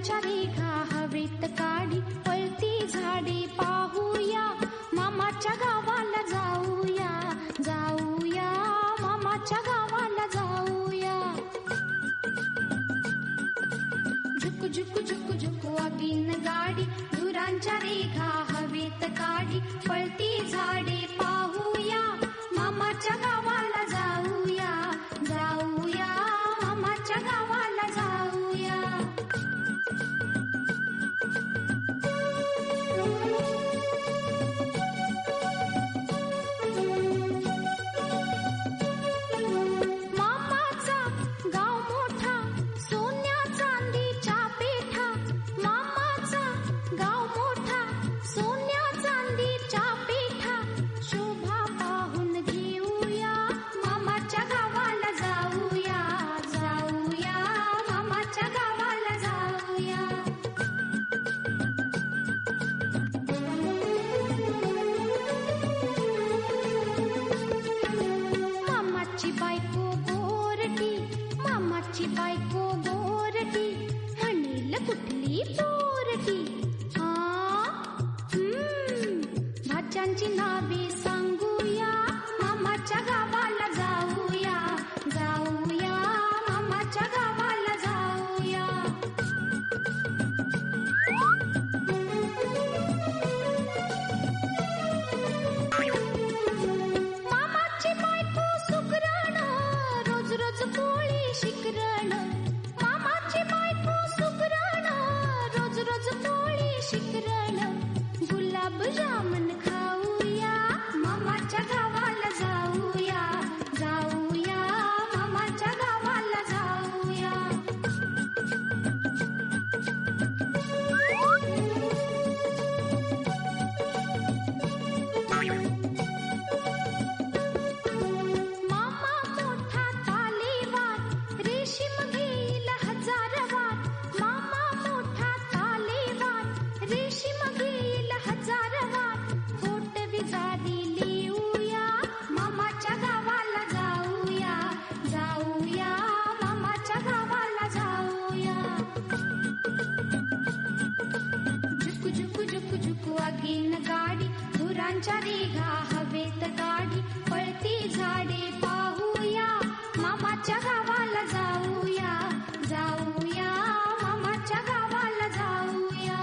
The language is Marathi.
धुरांच्या रेघा हवेत काढी पळती झाडे पाहूया, मामाच्या गावाला जाऊया, जाऊया मामाच्या गावाला जाऊया. झुक झुक झुक झुक वागीन गाडी धुरांच्या रेघा हवेत काढी पळती झाडे पाहूया, मामाच्या गावाला जाऊया, जाऊया मामाच्या गावाला जाऊया. मामाचा गाव मोठा सोन्या चांदीच्या पेठा, मामाचा गाव मोठा सोन्या चांदीच्या पेठा, शोभा पाहून घेऊया, मामाच्या गावाला जाऊया, जाऊया मामाच्या गावाला जाऊया. मामाची बायको गोरटी, मामाची बायको गोरटी, म्हणेल कुठली चोरटी. भाज्यांची नावे सांगूया, मामाच्या गावाला जाऊया, जाऊया मामाच्या गावाला जाऊया. मामाची बायको सुगरण, रोज रोज पोळी शिकरण, मामाची बायको सुगरण, रोज रोज पोळी शिकरण, गुलाब जामन खाऊया, मामाच्या गावाला जाऊया, जाऊया मामाच्या गावाला जाऊया. मामा मोठा तालेवार, रेशीम घेईल हजार वार, मामा मोठा तालेवार, रेशीम घेईल हजार वार, पोट विजारी लिहूया, मामाच्या गावाला जाऊया, जाऊया मामाच्या गावाला जाऊया. झुक झुक झुक झुक वागीन गाडी धुरांच्या रेघा हवेत काढी पळती झाडे पाहूया, मामाच्या गावाला जाऊया, जाऊया मामाच्या गावाला जाऊया.